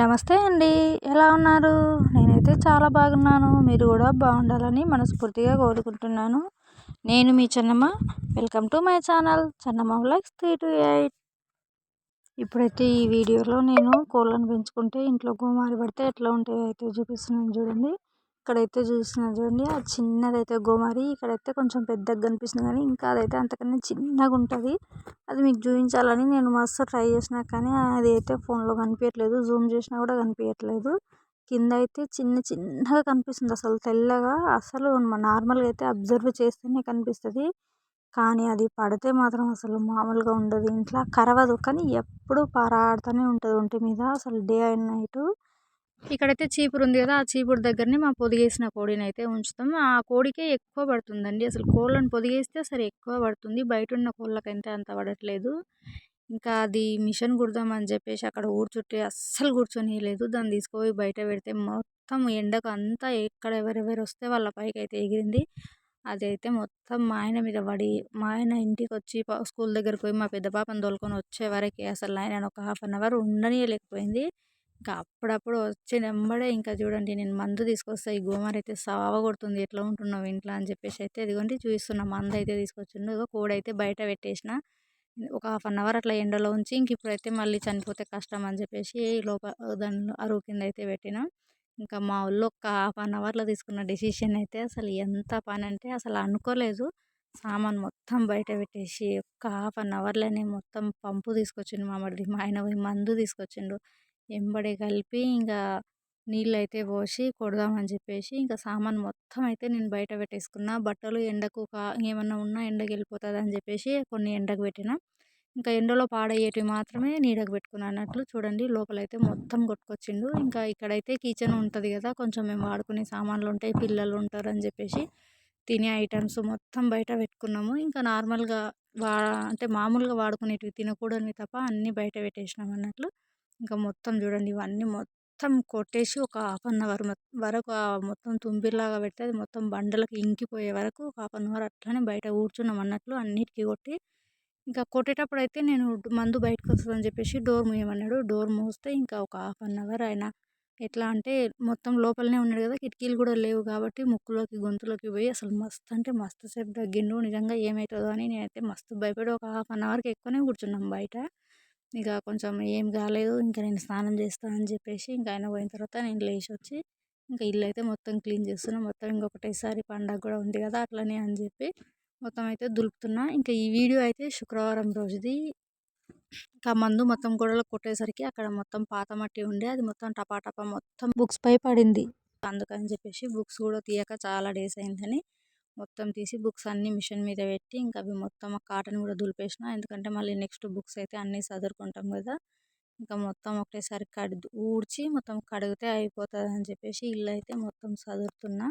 నమస్తే అండి. ఎలా ఉన్నారు? నేనైతే చాలా బాగున్నాను. మీరు కూడా బాగుండాలని మనస్ఫూర్తిగా కోరుకుంటున్నాను. నేను మీ Chennamma. Welcome to my channel Chennamma vlogs 328. ఇప్పుడైతే ఈ వీడియోలో నేను కోళ్ళను పెంచుకుంటే ఇంట్లో గోమారి పడితే ఎట్లా ఉంటాయో అయితే చూపిస్తున్నాను చూడండి. ఇక్కడైతే చూపిస్తున్నాను చూడండి. ఆ చిన్నదైతే గోమారి, ఇక్కడైతే కొంచెం పెద్దగా కనిపిస్తుంది కానీ ఇంకా అదైతే అంతకన్నా చిన్నగా ఉంటుంది. అది మీకు చూపించాలని నేను మస్తు ట్రై చేసినా కానీ అది అయితే ఫోన్లో కనిపించట్లేదు. జూమ్ చేసినా కూడా కనిపించట్లేదు. కింద అయితే చిన్న చిన్నగా కనిపిస్తుంది, అసలు తెల్లగా. అసలు నార్మల్గా అయితే అబ్జర్వ్ చేస్తేనే కనిపిస్తుంది, కానీ అది పడితే మాత్రం అసలు మామూలుగా ఉండదు. ఇంట్లో కరవదు కానీ ఎప్పుడు పారాడుతూనే ఉంటుంది ఒంటి మీద, అసలు డే అండ్ నైట్. ఇక్కడైతే చీపురు ఉంది కదా, ఆ చీపురు దగ్గరనే మా పొదిగేసిన కోడిని అయితే ఉంచుతాం. ఆ కోడికే ఎక్కువ పడుతుందండి. అసలు కోళ్ళను పొదిగేస్తే సరే ఎక్కువ పడుతుంది, బయట ఉన్న కోళ్ళకైతే అంత పడట్లేదు. ఇంకా అది మిషన్ కుడదామని చెప్పేసి అక్కడ ఊడ్చుట్టే అస్సలు కూర్చొనియలేదు. దాన్ని తీసుకుపోయి బయట పెడితే మొత్తం ఎండకు అంతా ఎక్కడ ఎవరెవరు వస్తే వాళ్ళ పైకి అయితే ఎగిరింది. అదైతే మొత్తం మా ఆయన మీద పడి, మా ఆయన ఇంటికి వచ్చి స్కూల్ దగ్గరకు పోయి మా పెద్ద పాపను తోలుకొని వచ్చే వరకు అసలు ఆయన ఒక హాఫ్ అన్ అవర్ ఉండనియలేకపోయింది. ఇంకా అప్పుడప్పుడు వచ్చి నెంబడే ఇంకా చూడండి, నేను మందు తీసుకొస్తా, ఈ గోమారి అయితే సావ కొడుతుంది, ఎట్లా ఉంటున్నావు ఇంట్లో అని చెప్పేసి అయితే ఇదిగోండి చూపిస్తున్నా. మందు అయితే తీసుకొచ్చిండు. ఇగో కోడైతే బయట పెట్టేసిన ఒక హాఫ్ అన్ అవర్ అట్లా ఎండలో ఉంచి, ఇంక ఇప్పుడైతే మళ్ళీ చనిపోతే కష్టం అని చెప్పేసి దానిలో అరువు కింద అయితే పెట్టిన. ఇంకా మా ఊళ్ళో ఒక హాఫ్ అన్ అవర్లో తీసుకున్న డెసిషన్ అయితే అసలు ఎంత పని అంటే అసలు అనుకోలేదు. సామాన్ మొత్తం బయట పెట్టేసి ఒక హాఫ్ అన్ అవర్లోనే మొత్తం పంపు తీసుకొచ్చిండు మా మరిది. మా ఆయన పోయి మందు తీసుకొచ్చిండు. ఎంబడే కలిపి ఇంకా నీళ్ళైతే పోసి కొడదామని చెప్పేసి ఇంకా సామాన్ మొత్తం అయితే నేను బయట పెట్టేసుకున్నా. బట్టలు ఎండకు ఏమన్నా ఉన్నా ఎండకి వెళ్ళిపోతుంది అని చెప్పేసి కొన్ని ఎండకు పెట్టిన. ఇంకా ఎండలో పాడయ్యేటివి మాత్రమే నీడకు పెట్టుకున్నా అన్నట్లు. చూడండి లోపలైతే మొత్తం కొట్టుకొచ్చిండు. ఇంకా ఇక్కడైతే కిచెన్ ఉంటుంది కదా, కొంచెం మేము వాడుకునే సామాన్లు ఉంటాయి, పిల్లలు ఉంటారు అని చెప్పేసి తినే ఐటమ్స్ మొత్తం బయట పెట్టుకున్నాము. ఇంకా నార్మల్గా అంటే మామూలుగా వాడుకునేటివి తినకూడనివి తప్ప అన్నీ బయట పెట్టేసినాం అన్నట్లు. ఇంకా మొత్తం చూడండి ఇవన్నీ మొత్తం కొట్టేసి ఒక హాఫ్ అన్ అవర్ వరకు మొత్తం తుంపిరిలాగా పెడితే అది మొత్తం బండలకు ఇంకిపోయే వరకు ఒక హాఫ్ అన్ అవర్ అట్లనే బయట కూర్చున్నాం అన్నట్లు. అన్నిటికీ కొట్టి ఇంకా కొట్టేటప్పుడు అయితే నేను మందు బయటకు వస్తుందని చెప్పేసి డోర్ మూయమన్నాడు. డోర్ మూస్తే ఇంకా ఒక హాఫ్ అన్ అవర్ ఆయన ఎట్లా అంటే మొత్తం లోపలనే ఉన్నాడు కదా, కిటికీలు కూడా లేవు కాబట్టి ముక్కులోకి గొంతులోకి పోయి అసలు మస్తు అంటే మస్తు సేపు తగ్గిండు. నిజంగా ఏమవుతుందో అని నేనైతే మస్తు భయపడి ఒక హాఫ్ అన్ అవర్కి ఎక్కువనే కూర్చున్నాం బయట. ఇక కొంచెం ఏం కాలేదు, ఇంకా నేను స్నానం చేస్తాను అని చెప్పేసి ఇంకా ఆయన పోయిన తర్వాత నేను లేచి వచ్చి ఇంకా ఇల్లు అయితే మొత్తం క్లీన్ చేస్తున్నా. మొత్తం ఇంకొకటేసారి పండగ కూడా ఉంది కదా అట్లనే అని చెప్పి మొత్తం అయితే దులుపుతున్నా. ఇంకా ఈ వీడియో అయితే శుక్రవారం రోజుది. ఇంకా మందు మొత్తం గోడలకు కొట్టేసరికి అక్కడ మొత్తం పాత మట్టి ఉండే, అది మొత్తం టపాటపా మొత్తం బుక్స్ పై పడింది. అందుకని చెప్పేసి బుక్స్ కూడా తీయక చాలా డేస్ అయిందని మొత్తం తీసి బుక్స్ అన్ని మిషన్ మీద పెట్టి ఇంకా అవి మొత్తం కాటన్ కూడా దులిపేసిన. ఎందుకంటే మళ్ళీ నెక్స్ట్ బుక్స్ అయితే అన్నీ చదువుకుంటాం కదా, ఇంకా మొత్తం ఒకటేసారి ఊడ్చి మొత్తం కడిగితే అయిపోతుంది అని చెప్పేసి ఇల్లు అయితే మొత్తం చదువుతున్నా.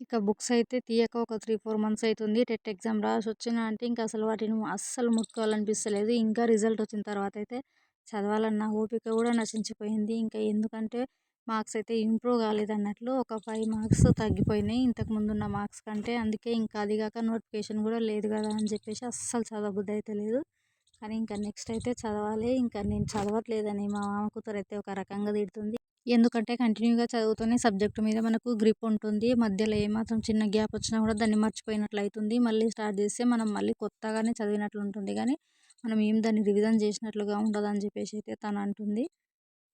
ఇక బుక్స్ అయితే తీయక ఒక 3-4 మంత్స్ అవుతుంది. టెట్ ఎగ్జామ్ రాసి వచ్చిన అంటే ఇంకా అసలు వాటిని అస్సలు ముట్టుకోవాలనిపిస్తలేదు. ఇంకా రిజల్ట్ వచ్చిన తర్వాత అయితే చదవాలన్న ఓపిక కూడా నశించిపోయింది. ఇంకా ఎందుకంటే మార్క్స్ అయితే ఇంప్రూవ్ కాలేదన్నట్లు, ఒక 5 మార్క్స్ తగ్గిపోయినాయి ఇంతకుముందు ఉన్న మార్క్స్ కంటే. అందుకే ఇంకా అది కాక నోటిఫికేషన్ కూడా లేదు కదా అని చెప్పేసి అస్సలు చదవబుద్ధి అయితే లేదు. కానీ ఇంకా నెక్స్ట్ అయితే చదవాలి. ఇంకా నేను చదవట్లేదని మా మామ కూతురు అయితే ఒక రకంగా తిడుతుంది. ఎందుకంటే కంటిన్యూగా చదువుతూనే సబ్జెక్టు మీద మనకు గ్రిప్ ఉంటుంది. మధ్యలో ఏమాత్రం చిన్న గ్యాప్ వచ్చినా కూడా దాన్ని మర్చిపోయినట్లు అవుతుంది. మళ్ళీ స్టార్ట్ చేస్తే మనం మళ్ళీ కొత్తగానే చదివినట్లు ఉంటుంది, కానీ మనం ఏం దాన్ని రివిజన్ చేసినట్లుగా ఉండదని చెప్పేసి అయితే తను అంటుంది.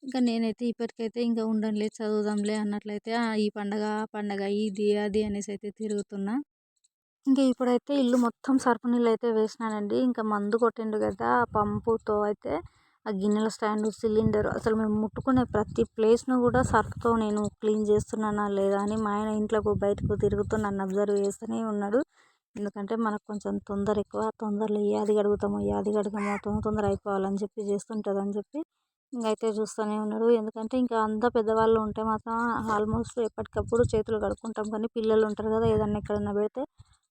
ఇంకా నేనైతే ఇప్పటికైతే ఇంకా ఉండనులే చదువుదాంలే అన్నట్లయితే ఈ పండగ ఆ పండగ ఇది అది అనేసి అయితే తిరుగుతున్నా. ఇంకా ఇప్పుడైతే ఇల్లు మొత్తం సర్ఫ్ నీళ్ళు అయితే వేసినానండి. ఇంకా మందు కొట్టిండు కదా ఆ పంపుతో అయితే ఆ గిన్నెల స్టాండ్, సిలిండర్, అసలు మేము ముట్టుకునే ప్రతి ప్లేస్ను కూడా సర్ఫ్తో నేను క్లీన్ చేస్తున్నానా లేదా అని మా ఆయన ఇంట్లోకి బయటకు తిరుగుతూ నన్ను అబ్జర్వ్ చేస్తూనే ఉన్నాడు. ఎందుకంటే మనకు కొంచెం తొందర ఎక్కువ, తొందరలో ఏది కడుగుతామో ఏది కడగమో తొందర అయిపోవాలని చెప్పి చేస్తుంటుందని చెప్పి ఇంకైతే చూస్తూనే ఉన్నాడు. ఎందుకంటే ఇంకా అంతా పెద్దవాళ్ళు ఉంటే మాత్రం ఆల్మోస్ట్ ఎప్పటికప్పుడు చేతులు కడుక్కుంటాం, కానీ పిల్లలు ఉంటారు కదా, ఏదన్నా ఎక్కడన్నా పెడితే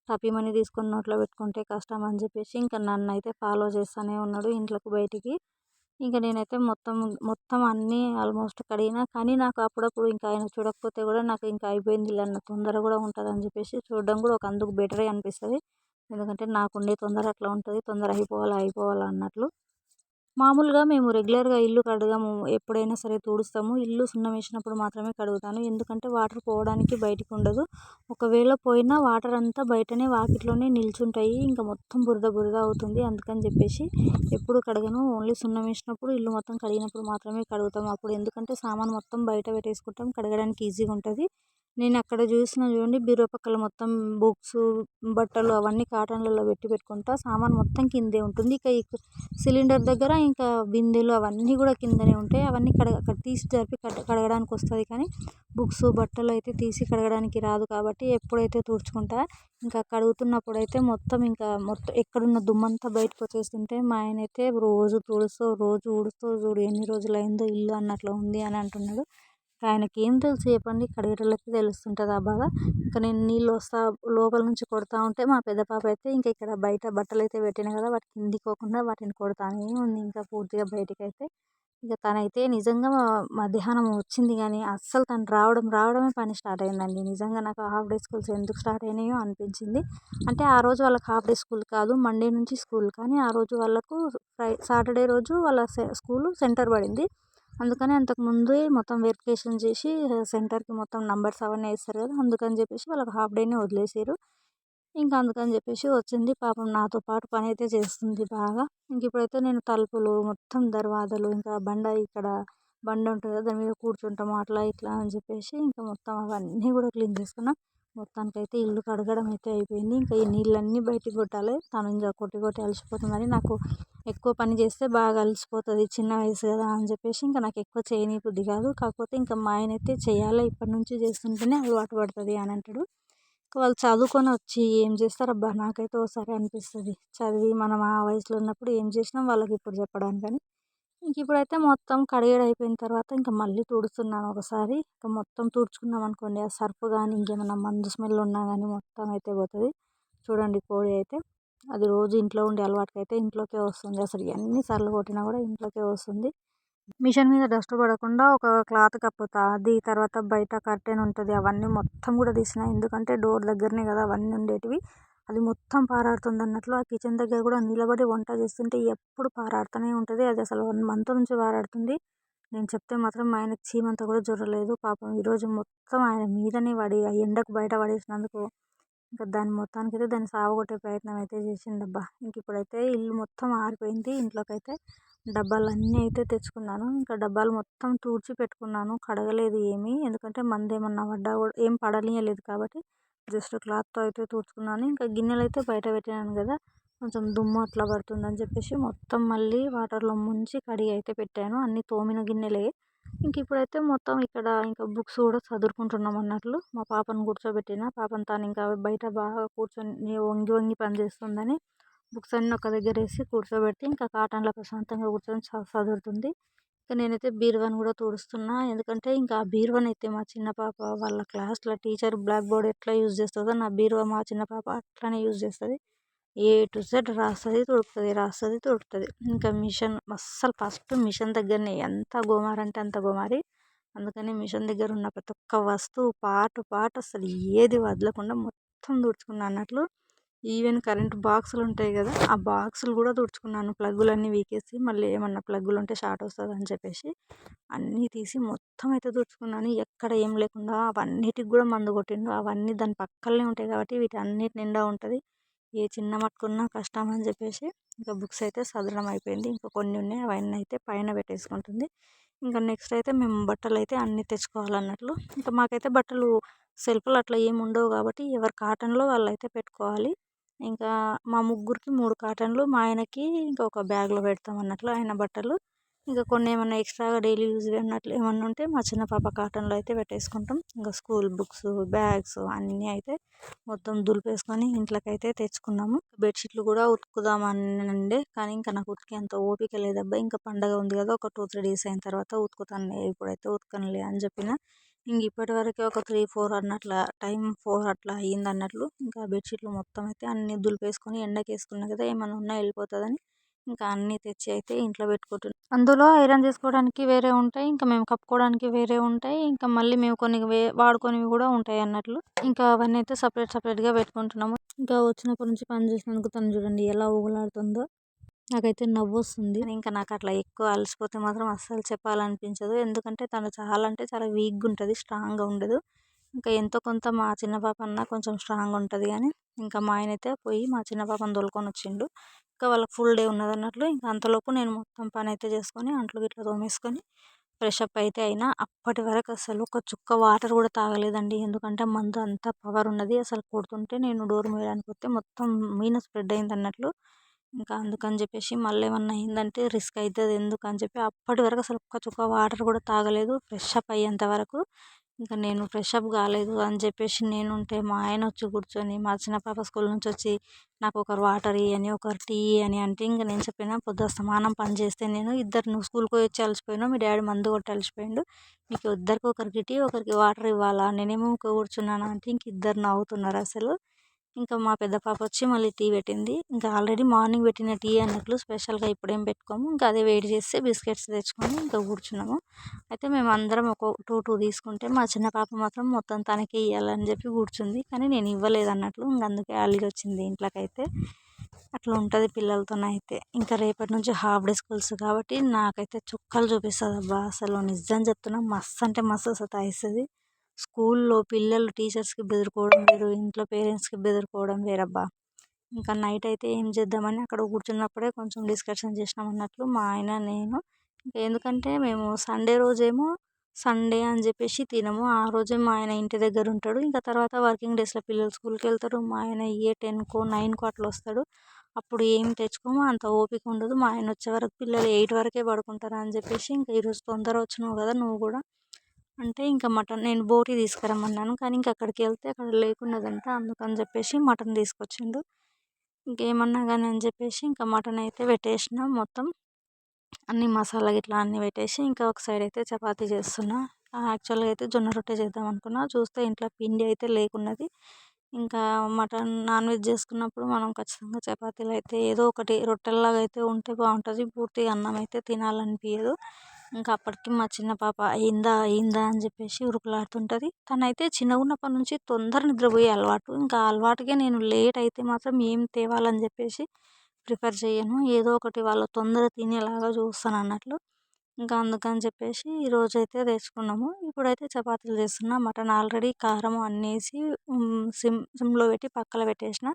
టపీమని తీసుకొని నోట్లో పెట్టుకుంటే కష్టం అని చెప్పేసి ఇంకా నన్ను అయితే ఫాలో చేస్తూనే ఉన్నాడు ఇంట్లోకి బయటికి. ఇంకా నేనైతే మొత్తం మొత్తం అన్నీ ఆల్మోస్ట్ కడిగినా, కానీ నాకు అప్పుడప్పుడు ఇంకా ఆయన చూడకపోతే కూడా నాకు ఇంకా అయిపోయింది అన్న తొందర కూడా ఉంటుంది అని చెప్పేసి చూడడం కూడా ఒక అందుకు బెటరే అనిపిస్తుంది. ఎందుకంటే నాకుండే తొందర అట్లా ఉంటుంది, తొందర అయిపోవాలి అయిపోవాలి అన్నట్లు. మామూలుగా మేము రెగ్యులర్‌గా ఇల్లు కడగము. ఎప్పుడైనా సరే తుడుస్తాము. ఇల్లు సున్నం వేసినప్పుడు మాత్రమే కడుగుతాను. ఎందుకంటే వాటర్ పోవడానికి బయటికి ఉండదు. ఒకవేళ పోయినా వాటర్ అంతా బయటనే వాకిట్లోనే నిల్చుంటాయి. ఇంకా మొత్తం బురద బురద అవుతుంది. అందుకని చెప్పేసి ఎప్పుడు కడగను. ఓన్లీ సున్నం వేసినప్పుడు ఇల్లు మొత్తం కడిగినప్పుడు మాత్రమే కడుగుతాం. అప్పుడు ఎందుకంటే సామాను మొత్తం బయట పెట్టేసుకుంటాం. కడగడానికి ఈజీగా ఉంటుంది. నేను అక్కడ చూసిన చూడండి బీరువా పక్కల మొత్తం బుక్స్, బట్టలు అవన్నీ కాటన్లలో పెట్టుకుంటా. సామాను మొత్తం కిందే ఉంటుంది. ఇక ఈ సిలిండర్ దగ్గర ఇంకా బిందెలు అవన్నీ కూడా కిందనే ఉంటాయి. అవన్నీ అక్కడ తీసి జరిపి కడగడానికి వస్తుంది. కానీ బుక్స్, బట్టలు అయితే తీసి కడగడానికి రాదు. కాబట్టి ఎప్పుడైతే తుడుచుకుంటా ఇంకా కడుగుతున్నప్పుడు అయితే మొత్తం ఎక్కడున్న దుమ్మంతా బయటకు వచ్చేస్తుంటే మా ఆయన అయితే రోజు తుడుస్తావు, రోజు ఊడుస్తావు, చూడు ఎన్ని రోజులైందో ఇల్లు అన్నట్లు ఉంది అని అంటున్నాడు. ఆయనకి ఏం తెలుసు చెప్పండి, కడిగేటోళ్ళకి తెలుస్తుంటుంది ఆ బాధ. ఇంకా నేను నీళ్ళు వస్తా లోపల నుంచి కొడతా ఉంటే మా పెద్ద పాప అయితే ఇంకా ఇక్కడ బయట బట్టలు అయితే పెట్టినా కదా వాటికి కిందికోకుండా వాటిని కొడతానే ఉంది ఇంకా పూర్తిగా బయటకైతే. ఇక తనైతే నిజంగా మధ్యాహ్నం వచ్చింది కానీ అస్సలు తను రావడమే పని స్టార్ట్ అయిందండి. నిజంగా నాకు హాఫ్ డే స్కూల్స్ ఎందుకు స్టార్ట్ అయినాయో అనిపించింది. అంటే ఆ రోజు వాళ్ళకి హాఫ్ డే స్కూల్ కాదు, మండే నుంచి స్కూల్. కానీ ఆ రోజు వాళ్ళకు సాటర్డే రోజు వాళ్ళ స్కూల్ సెంటర్ పడింది. అందుకని అంతకుముందే మొత్తం వెరిఫికేషన్ చేసి సెంటర్కి మొత్తం నంబర్స్ అవన్నీ వేస్తారు కదా, అందుకని చెప్పేసి వాళ్ళకి హాఫ్ డేనే వదిలేసారు. ఇంకా అందుకని చెప్పేసి వచ్చింది. పాపం నాతో పాటు పని అయితే చేస్తుంది బాగా. ఇంక ఇప్పుడైతే నేను తలుపులు మొత్తం దర్వాజలు ఇంకా ఇక్కడ బండ ఉంటుంది కదా దాని మీద కూర్చుంటాము అట్లా ఇట్లా అని చెప్పేసి ఇంకా మొత్తం అవన్నీ కూడా క్లీన్ చేసుకున్నా. మొత్తానికైతే ఇల్లు కడగడం అయితే అయిపోయింది. ఇంకా ఈ నీళ్ళన్నీ బయటికి కొట్టాలి. తను ఇంకా కొట్టి కొట్టి అలసిపోతుందని నాకు ఎక్కువ పని చేస్తే బాగా అలసిపోతుంది చిన్న వయసు కదా అని చెప్పేసి ఇంకా నాకు ఎక్కువ చేయనీబుద్ధి కాదు. కాకపోతే ఇంకా మా ఆయన అయితే చేయాలి, ఇప్పటి నుంచి చేస్తుంటేనే అలవాటు పడుతుంది అని అంటాడు. వాళ్ళు చదువుకొని వచ్చి ఏం చేస్తారబ్బా, నాకైతే ఒకసారి అనిపిస్తుంది చదివి మనం ఆ వయసులో ఉన్నప్పుడు ఏం చేసినాం వాళ్ళకి ఇప్పుడు చెప్పడానికని. ఇంక ఇప్పుడైతే మొత్తం కడిగేది అయిపోయిన తర్వాత ఇంకా మళ్ళీ తుడుస్తున్నాను ఒకసారి. ఇంకా మొత్తం తుడుచుకున్నాం అనుకోండి ఆ సర్ఫ్ కానీ ఇంకేమైనా మందు స్మెల్ ఉన్నా కానీ మొత్తం అయితే పోతుంది. చూడండి కోడి అయితే అది రోజు ఇంట్లో ఉండే అలవాటుకైతే ఇంట్లోకే వస్తుంది. అసలు ఎన్నిసార్లు కొట్టినా కూడా ఇంట్లోకే వస్తుంది. మిషన్ మీద డస్ట్ పడకుండా ఒక క్లాత్ కప్పుతా. అది తర్వాత బయట కర్టెన్ ఉంటుంది అవన్నీ మొత్తం కూడా తీసిన. ఎందుకంటే డోర్ దగ్గరనే కదా అవన్నీ ఉండేటివి. అది మొత్తం పారాడుతుంది అన్నట్లు. ఆ కిచెన్ దగ్గర కూడా నిలబడి వంట చేస్తుంటే ఎప్పుడు పారాడుతూనే ఉంటుంది. అది అసలు 1 మంత్ నుంచి పారాడుతుంది. నేను చెప్తే మాత్రం మా ఆయనకి చీమంతా కూడా జొరలేదు. పాపం ఈరోజు మొత్తం ఆయన మీదనే పడి ఆ ఎండకు బయట పడేసినందుకు ఇంకా మొత్తానికైతే దాన్ని సావగొట్టే ప్రయత్నం అయితే చేసిండబ్బా. ఇంక ఇప్పుడైతే ఇల్లు మొత్తం ఆరిపోయింది. ఇంట్లోకైతే డబ్బాలన్నీ అయితే తెచ్చుకున్నాను. ఇంకా డబ్బాలు మొత్తం తుడిచి పెట్టుకున్నాను. కడగలేదు ఏమీ. ఎందుకంటే మందేమన్నా పడ్డా కూడా ఏం పడనీయలేదు కాబట్టి జస్ట్ క్లాత్తో అయితే తుడుచుకున్నాను. ఇంకా గిన్నెలు అయితే బయట పెట్టినాను కదా, కొంచెం దుమ్ము అట్లా పడుతుందని చెప్పేసి మొత్తం మళ్ళీ వాటర్లో ముంచి కడిగి అయితే పెట్టాను. అన్నీ తోమిన గిన్నెలే. ఇంక ఇప్పుడైతే మొత్తం ఇక్కడ ఇంకా బుక్స్ కూడా చదువుకుంటున్నాం అన్నట్లు. మా పాపను కూర్చోబెట్టిన. పాపను తాను ఇంకా బయట బాగా కూర్చొని వంగి వంగి పని చేస్తుందని బుక్స్ అన్నీ ఒక దగ్గర వేసి కూర్చోబెట్టి ఇంకా కాటన్లో ప్రశాంతంగా కూర్చొని చదువుతుంది. ఇంకా నేనైతే బీరువాని కూడా తుడుస్తున్నా. ఎందుకంటే ఇంకా ఆ బీరువానైతే మా చిన్న పాప వాళ్ళ క్లాస్లో టీచర్ బ్లాక్ బోర్డ్ ఎట్లా యూజ్ చేస్తుందో నా బీరువా మా చిన్న పాప అట్లనే యూజ్ చేస్తుంది. ఏ టు జెడ్ రాస్తుంది తుడుపుతుంది, రాస్తుంది తుడుపుతుంది. ఇంకా మిషన్ అస్సలు ఫస్ట్ మిషన్ దగ్గరనే ఎంత గోమారి అంటే అంత గోమారి. అందుకని మిషన్ దగ్గర ఉన్న ప్రతి ఒక్క వస్తువు పార్ట్ అసలు ఏది వదలకుండా మొత్తం తుడుచుకున్నా అన్నట్లు. ఈవెన్ కరెంట్ బాక్సులు ఉంటాయి కదా, ఆ బాక్సులు కూడా తుడుచుకున్నాను. ప్లగ్గులన్నీ వీకేసి మళ్ళీ ఏమన్నా ప్లగ్గులు ఉంటే షార్ట్ వస్తుంది అని చెప్పేసి అన్నీ తీసి మొత్తం అయితే తుడుచుకున్నాను. ఎక్కడ ఏం లేకుండా అవన్నిటికి కూడా మందు కొట్టిండు. అవన్నీ దాని పక్కనే ఉంటాయి కాబట్టి వీటన్నిటి నిండా ఉంటుంది. ఏ చిన్న మట్టుకున్నా కష్టం అని చెప్పేసి ఇంకా బుక్స్ అయితే సదరడం అయిపోయింది. ఇంకా కొన్ని ఉన్నాయి అవన్నీ అయితే పైన పెట్టేసుకుంటుంది. ఇంకా నెక్స్ట్ అయితే మేము బట్టలు అయితే అన్నీ తెచ్చుకోవాలన్నట్లు. ఇంకా మాకైతే బట్టలు సెల్ఫ్లు అట్లా ఏమి ఉండవు కాబట్టి ఎవరి కాటన్లో వాళ్ళు అయితే పెట్టుకోవాలి. ఇంకా మా ముగ్గురికి 3 కాటన్లు, మా ఆయనకి ఇంకా ఒక బ్యాగ్లో పెడతాం అన్నట్లు ఆయన బట్టలు. ఇంకా కొన్ని ఏమన్నా ఎక్స్ట్రాగా డైలీ యూజ్ అన్నట్లు ఏమన్నా ఉంటే మా చిన్న పాప కాటన్లో అయితే పెట్టేసుకుంటాం. ఇంకా స్కూల్ బుక్స్, బ్యాగ్స్ అన్నీ అయితే మొత్తం దులిపేసుకొని ఇంట్లోకైతే తెచ్చుకున్నాము. బెడ్షీట్లు కూడా ఉతుకుదామని కానీ ఇంకా నాకు ఉతికేంత ఓపిక లేదబ్బా. ఇంకా పండగ ఉంది కదా, ఒక 2-3 డేస్ అయిన తర్వాత ఉతుకుతానులే, ఇప్పుడైతే ఉతకనులే అని చెప్పిన. ఇంక ఇప్పటి వరకే ఒక 3-4 అన్నట్ల టైం 4 అట్లా అయ్యింది అన్నట్లు. ఇంకా బెడ్షీట్లు మొత్తం అయితే అన్ని దులిపేసుకొని ఎండకి వేసుకున్నా కదా ఏమైనా ఉన్నా వెళ్ళిపోతుందని ఇంకా అన్నీ తెచ్చి అయితే ఇంట్లో పెట్టుకుంటున్నాం. అందులో ఐరన్ చేసుకోవడానికి వేరే ఉంటాయి, ఇంకా మేము కప్పుకోవడానికి వేరే ఉంటాయి, ఇంకా మళ్ళీ మేము కొన్ని వాడుకొనివి కూడా ఉంటాయి అన్నట్లు. ఇంకా అవన్నీ అయితే సపరేట్గా పెట్టుకుంటున్నాము. ఇంకా వచ్చినప్పటి నుంచి పని చేసినందుకు తను చూడండి ఎలా ఊగులాడుతుందో. నాకైతే నవ్వొస్తుంది. ఇంకా నాకు అట్లా ఎక్కువ అలసిపోతే మాత్రం అస్సలు చెప్పాలనిపించదు. ఎందుకంటే తను చాలా అంటే చాలా వీక్‌గా ఉంటది. స్ట్రాంగ్‌గా ఉండదు. ఇంకా ఎంతో కొంత మా చిన్న పాప అన్నా కొంచెం స్ట్రాంగ్‌గా ఉంటది గానీ, ఇంకా మా ఆయనైతే పోయి మా చిన్న పాపని తోలుకొనొచ్చిండు. ఇంకా వాళ్ళకి ఫుల్ డే ఉన్నదన్నట్లు. ఇంకా అంతలోపు నేను మొత్తం పనైతే చేసుకొని, అంట్లు గిట్ల తోమేసుకొని, ఫ్రెష్ అప్ అయితే అయినా. అప్పటి వరకు అసలు ఒక చుక్క వాటర్ కూడా తాగలేదండి. ఎందుకంటే మందు అంత పవర్ ఉన్నది. అసలు కొడుతుంటే నేను డోర్ మూయడానికి పోతే మొత్తం మీన స్ప్రెడ్ అయిందన్నట్లు. ఇంకా అందుకని చెప్పేసి మళ్ళీ ఏమన్నా అయిందంటే రిస్క్ అవుతుంది ఎందుకని చెప్పి అప్పటి వరకు అసలు ఒక్క చుక్క వాటర్ కూడా తాగలేదు. ఫ్రెష్ అప్ అయ్యేంత వరకు ఇంకా నేను ఫ్రెష్ అప్ కాలేదు అని చెప్పేసి నేనుంటే మా ఆయన వచ్చి కూర్చొని మా చిన్న పాప స్కూల్ నుంచి వచ్చి నాకు ఒకరు వాటర్ ఇవ్వని ఒకరు టీ అని అంటే ఇంకా నేను చెప్పిన పొద్దుస్తమానం పని చేస్తే నేను ఇద్దరు నువ్వు స్కూల్కి పోయి వచ్చి అలసిపోయినావు, మీ డాడీ మందు కొట్టి అలసిపోయిండు, మీకు ఇద్దరికి ఒకరికి టీ ఒకరికి వాటర్ ఇవ్వాలా, నేనేమో కూర్చున్నాను అంటే ఇంక ఇద్దరు నవ్వుతున్నారు అసలు. ఇంకా మా పెద్ద పాప వచ్చి మళ్ళీ టీ పెట్టింది. ఇంకా ఆల్రెడీ మార్నింగ్ పెట్టిన టీ అన్నట్లు స్పెషల్గా ఇప్పుడేం పెట్టుకోము. ఇంకా అదే వేడి చేస్తే బిస్కెట్స్ తెచ్చుకొని ఇంకా కూర్చున్నాము. అయితే మేము అందరం టూ తీసుకుంటే మా చిన్న పాప మాత్రం మొత్తం తనకే ఇవ్వాలని చెప్పి కూర్చుంది. కానీ నేను ఇవ్వలేదు అన్నట్లు ఇంక అందుకే అలిగి వచ్చింది ఇంట్లోకైతే. అట్లా ఉంటుంది పిల్లలతోనైతే. ఇంకా రేపటి నుంచి హాఫ్ డే స్కూల్స్ కాబట్టి నాకైతే చుక్కలు చూపిస్తుంది అబ్బా. అసలు నిజం చెప్తున్నా మస్తు అంటే మస్తు సతాయిస్తుంది. స్కూల్లో పిల్లలు టీచర్స్కి బెదిరిపోవడం వేరు, ఇంట్లో పేరెంట్స్కి బెదిరిపోవడం వేరబ్బా. ఇంకా నైట్ అయితే ఏం చేద్దామని అక్కడ కూర్చున్నప్పుడే కొంచెం డిస్కషన్ చేసినాం అన్నట్లు మా ఆయన నేను. ఎందుకంటే మేము సండే రోజేమో సండే అని చెప్పేసి తినము. ఆ రోజే మా ఆయన ఇంటి దగ్గర ఉంటాడు. ఇంకా తర్వాత వర్కింగ్ డేస్లో పిల్లలు స్కూల్కి వెళ్తారు. మా ఆయన 10కో 9కో అట్లా వస్తాడు. అప్పుడు ఏం తెచ్చుకోమో అంత ఓపిక ఉండదు. మా ఆయన వచ్చే వరకు పిల్లలు 8 వరకే పడుకుంటారు అని చెప్పేసి ఇంకా ఈరోజు తొందర వచ్చినావు కదా నువ్వు కూడా అంటే ఇంకా మటన్ నేను బోటి తీసుకురమ్మన్నాను. కానీ ఇంకా అక్కడికి వెళ్తే అక్కడ లేకున్నదంట. అందుకని చెప్పేసి మటన్ తీసుకొచ్చిండు. ఇంకేమన్నా కానీ అని చెప్పేసి ఇంకా మటన్ అయితే పెట్టేసిన మొత్తం అన్ని మసాలా గిట్లా అన్నీ పెట్టేసి ఇంకా ఒక సైడ్ అయితే చపాతీ చేస్తున్నా. యాక్చువల్గా అయితే జొన్న రొట్టె చేద్దాం అనుకున్నా. చూస్తే ఇంట్లో పిండి అయితే లేకున్నది. ఇంకా మటన్ నాన్ వెజ్ చేసుకున్నప్పుడు మనం ఖచ్చితంగా చపాతీలు అయితే ఏదో ఒకటి రొట్టెల్లాగా అయితే ఉంటే బాగుంటుంది. పూర్తిగా అన్నం అయితే తినాలనిపించదు. ఇంకా అప్పటికి మా చిన్న పాప అయిందా అయిందా అని చెప్పేసి ఉరుకులాడుతుంటుంది. తనైతే చిన్నగా ఉన్నప్పటి నుంచి తొందర నిద్రపోయే అలవాటు. ఇంకా అలవాటుగా నేను లేట్ అయితే మాత్రం ఏం తేవాలని చెప్పేసి ప్రిఫర్ చేయను. ఏదో ఒకటి వాళ్ళు తొందర తినేలాగా చూస్తాను అన్నట్లు. ఇంకా అందుకని చెప్పేసి ఈరోజైతే తెచ్చుకున్నాము. ఇప్పుడైతే చపాతీలు చేస్తున్నా. మటన్ ఆల్రెడీ కారం అన్నీ వేసి సిమ్లో పెట్టి పక్కన పెట్టేసిన.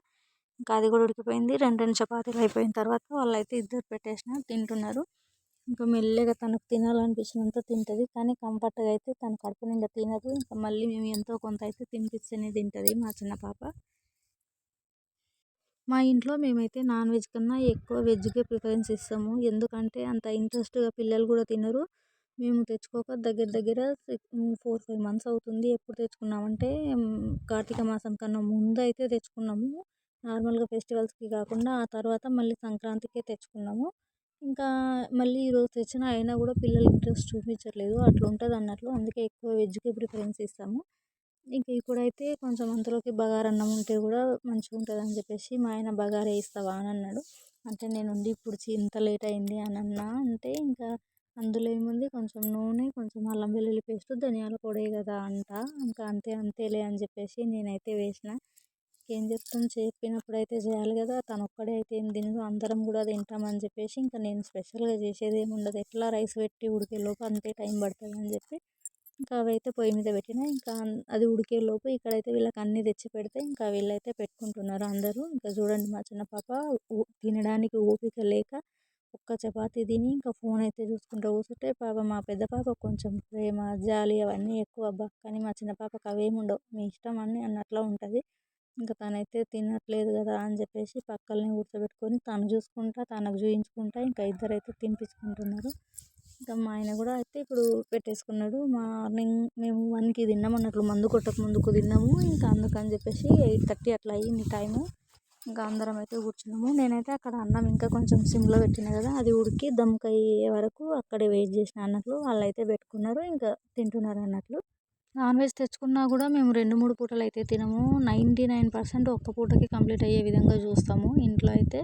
ఇంకా అది కూడా ఉడికిపోయింది. 2 చపాతీలు అయిపోయిన తర్వాత వాళ్ళైతే ఇద్దరు పెట్టేసిన తింటున్నారు. ఇంకా మెల్లగా తనకు తినాలనిపించినంత తింటుంది. కానీ కంఫర్ట్గా అయితే తన కడుపు నిండా తినదు. ఇంకా మళ్ళీ మేము ఎంతో కొంత అయితే తినిపిస్తేనే తింటుంది మా చిన్న పాప. మా ఇంట్లో మేమైతే నాన్ వెజ్ కన్నా ఎక్కువ వెజ్కే ప్రిఫరెన్స్ ఇస్తాము. ఎందుకంటే అంత ఇంట్రెస్ట్గా పిల్లలు కూడా తినరు. మేము తెచ్చుకోక దగ్గర దగ్గర 4-5 మంత్స్ అవుతుంది. ఎప్పుడు తెచ్చుకున్నామంటే కార్తీక మాసం కన్నా ముందు అయితే తెచ్చుకున్నాము. నార్మల్గా ఫెస్టివల్స్కి కాకుండా ఆ తర్వాత మళ్ళీ సంక్రాంతికే తెచ్చుకున్నాము. ఇంకా మళ్ళీ ఈరోజు తెచ్చిన అయినా కూడా పిల్లలు ఇంట్రెస్ట్ చూపించట్లేదు. అట్లా ఉంటుంది అన్నట్లు. అందుకే ఎక్కువ వెజ్కే ప్రిఫరెన్స్ ఇస్తాము. ఇంక ఇప్పుడైతే కొంచెం అంతలోకి బగారన్నం ఉంటే కూడా మంచిగా ఉంటుంది అని చెప్పేసి మా ఆయన బగారా వేస్తావా అని అన్నాడు. అంటే నేను ఉండి ఇప్పుడు ఇంత లేట్ అయింది అని అన్నా. అంటే ఇంకా అందులో ఏముంది కొంచెం నూనె, కొంచెం అల్లం వెల్లుల్లి పేస్ట్, ధనియాల పొడి కదా అంట. ఇంకా అంతేలే అని చెప్పేసి నేనైతే వేసిన. ఏం చెప్తాం చెప్పినప్పుడు అయితే చేయాలి కదా. తను ఒక్కడే అయితే ఏం తినదు. అందరం కూడా తింటామని చెప్పేసి ఇంకా నేను స్పెషల్గా చేసేది ఏమి ఉండదు. ఎట్లా రైస్ పెట్టి ఉడికేలోపు అంతే టైం పడుతుంది అని చెప్పి ఇంకా అవైతే పొయ్యి మీద పెట్టిన. ఇంకా అది ఉడికేలోపు ఇక్కడైతే వీళ్ళకి అన్నీ తెచ్చి పెడితే ఇంకా వీళ్ళైతే పెట్టుకుంటున్నారు అందరూ. ఇంకా చూడండి మా చిన్న పాప తినడానికి ఓపిక లేక ఒక్క చపాతీ తిని ఇంకా ఫోన్ అయితే చూసుకుంటూ కూర్చుంటే మా పెద్ద పాప కొంచెం ప్రేమ జాలి అవన్నీ ఎక్కువ అబ్బా. కానీ మా చిన్న పాపకు అవేమి ఉండవు. మీ ఇష్టం అని అన్నట్లా ఉంటుంది. ఇంకా తనైతే తినట్లేదు కదా అని చెప్పేసి పక్కనే కూర్చోబెట్టుకొని తను చూసుకుంటా తనకు చూయించుకుంటా ఇంకా ఇద్దరైతే తినిపించుకుంటున్నారు. ఇంకా మా ఆయన కూడా అయితే ఇప్పుడు పెట్టేసుకున్నాడు. మార్నింగ్ మేము 1కి తిన్నాం అన్నట్లు, మందు కొట్టక ముందుకు తిన్నాము. ఇంకా అందుకని చెప్పేసి 8:30 అట్లా అయ్యింది టైము. ఇంకా అందరం అయితే కూర్చున్నాము. నేనైతే అక్కడ అన్నం ఇంకా కొంచెం సిమ్లో పెట్టిన కదా, అది ఉడికి దమ్కి అయ్యే వరకు అక్కడే వెయిట్ చేసిన అన్నట్లు. వాళ్ళైతే పెట్టుకున్నారు ఇంకా తింటున్నారు అన్నట్లు. నాన్ వెజ్ తెచ్చుకున్నా కూడా మేము 2-3 పూటలు అయితే తినము. 99% ఒక్క పూటకి కంప్లీట్ అయ్యే విధంగా చూస్తాము ఇంట్లో అయితే.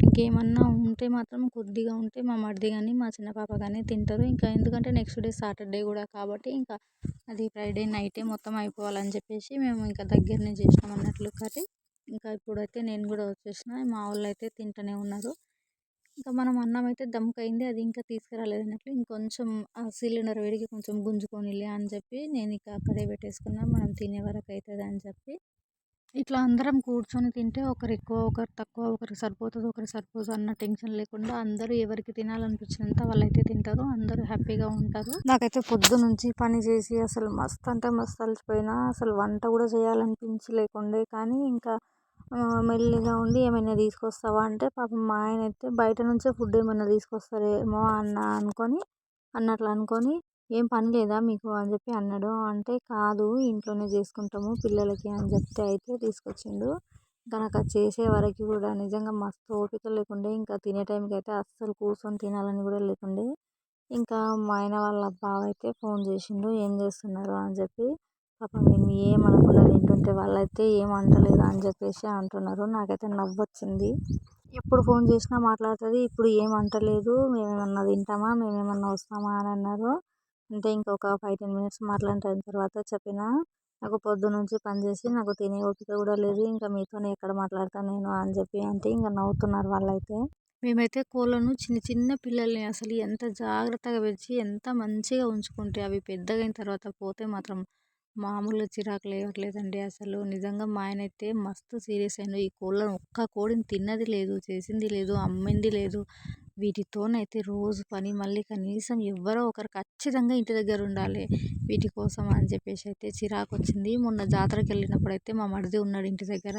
ఇంకేమన్నా ఉంటే మాత్రం కొద్దిగా ఉంటే మా మరిది కానీ మా చిన్న పాప కానీ తింటారు. ఇంకా ఎందుకంటే నెక్స్ట్ డే సాటర్డే కూడా కాబట్టి ఇంకా అది ఫ్రైడే నైటే మొత్తం అయిపోవాలని చెప్పేసి మేము ఇంకా దగ్గరనే చేసినాం అన్నట్లు కర్రీ. ఇంకా ఇప్పుడైతే నేను కూడా వచ్చేసిన. మా వాళ్ళు అయితే తింటూనే ఉన్నారు. ఇంకా మనం అన్నం అయితే దమ్ముకయింది. అది ఇంకా తీసుకురాలేదన్నట్లు ఇంకొంచెం ఆ సిలిండర్ వేడికి కొంచెం గుంజుకోనిలే అని చెప్పి నేను ఇక అక్కడే పెట్టేసుకున్నా. మనం తినే వరకు అయితదని చెప్పి. ఇట్లా అందరం కూర్చొని తింటే ఒకరు ఎక్కువ, ఒకరు తక్కువ, ఒకరికి సరిపోతది, ఒకరికి సరిపోదు అన్న టెన్షన్ లేకుండా అందరూ ఎవరికి తినాలనిపించినంత వాళ్ళైతే తింటారు. అందరూ హ్యాపీగా ఉంటారు. నాకైతే పొద్దునుంచి పని చేసి అసలు మస్తు అంటే మస్తు అలసిపోయినా. అసలు వంట కూడా చేయాలనిపించలేకుండే. కానీ ఇంకా మెల్లిగా ఉండి ఏమైనా తీసుకొస్తావా అంటే పాపం మా ఆయన అయితే బయట నుంచే ఫుడ్ ఏమైనా తీసుకొస్తారేమో అన్నట్లు అనుకొని ఏం పని లేదా మీకు అని చెప్పి అన్నాడు. అంటే కాదు ఇంట్లోనే చేసుకుంటాము పిల్లలకి అని చెప్తే అయితే తీసుకొచ్చిండు. ఇంకా నాకు అది చేసే వరకు కూడా నిజంగా మస్తు ఓపిక లేకుండే. ఇంకా తినే టైంకి అయితే అస్సలు కూర్చొని తినాలని కూడా లేకుండే. ఇంకా మా ఆయన వాళ్ళ బావ అయితే ఫోన్ చేసిండు ఏం చేస్తున్నారు అని చెప్పి. పాపం నేను ఏమనకుండా తింటుంటే వాళ్ళైతే ఏం అంటలేదు అని చెప్పేసి అంటున్నారు. నాకైతే నవ్వొచ్చింది. ఎప్పుడు ఫోన్ చేసినా మాట్లాడుతుంది. ఇప్పుడు ఏం అంటలేదు, మేమేమన్నా తింటామా, మేమేమన్నా వస్తామా అని అన్నారు. అంటే ఇంకొక 5-10 మినిట్స్ మాట్లాడిన తర్వాత చెప్పిన నాకు పొద్దునుంచి పని చేసి నాకు తినే ఓపిక కూడా లేదు. ఇంకా మీతోనే ఎక్కడ మాట్లాడతాను నేను అని చెప్పి అంటే ఇంకా నవ్వుతున్నారు వాళ్ళైతే. మేమైతే కోళ్ళను చిన్న చిన్న పిల్లల్ని అసలు ఎంత జాగ్రత్తగా పెంచి ఎంత మంచిగా ఉంచుకుంటే అవి పెద్దగైన తర్వాత పోతే మాత్రం మామూలుగా చిరాకు లేవట్లేదండి. అసలు నిజంగా మా ఆయన అయితే మస్తు సీరియస్ అయ్యిండు. ఈ కోళ్ళను ఒక్క కోడిని తిన్నది లేదు, చేసింది లేదు, అమ్మింది లేదు. వీటితోనైతే రోజు పని మళ్ళీ కనీసం ఎవ్వరో ఒకరు ఖచ్చితంగా ఇంటి దగ్గర ఉండాలి వీటి కోసం అని చెప్పేసి అయితే చిరాకు వచ్చింది. మొన్న జాతరకి వెళ్ళినప్పుడైతే మా మరిది ఉన్నాడు ఇంటి దగ్గర.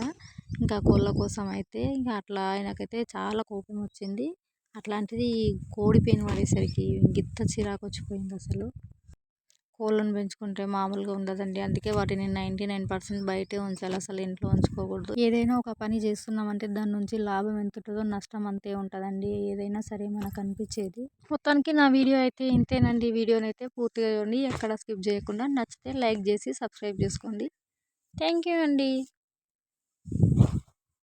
ఇంకా కోళ్ళ కోసం అయితే ఇంకా అట్లా ఆయనకైతే చాలా కోపం వచ్చింది. అట్లాంటిది కోడి పేను పడేసరికి ఇంత చిరాకు వచ్చిపోయింది అసలు. కోళ్ళను పెంచుకుంటే మామూలుగా ఉండదండి. అందుకే వాటిని 99% బయటే ఉంచాలి. అసలు ఇంట్లో ఉంచుకోకూడదు. ఏదైనా ఒక పని చేస్తున్నామంటే దాని నుంచి లాభం ఎంత ఉంటుందో నష్టం అంతే ఉంటుందండి. ఏదైనా సరే మనకు అనిపించేది. మొత్తానికి నా వీడియో అయితే ఇంతేనండి. వీడియోని అయితే పూర్తిగా చూడండి. ఎక్కడ స్కిప్ చేయకుండా. నచ్చితే లైక్ చేసి సబ్స్క్రైబ్ చేసుకోండి. థ్యాంక్ యూ అండి.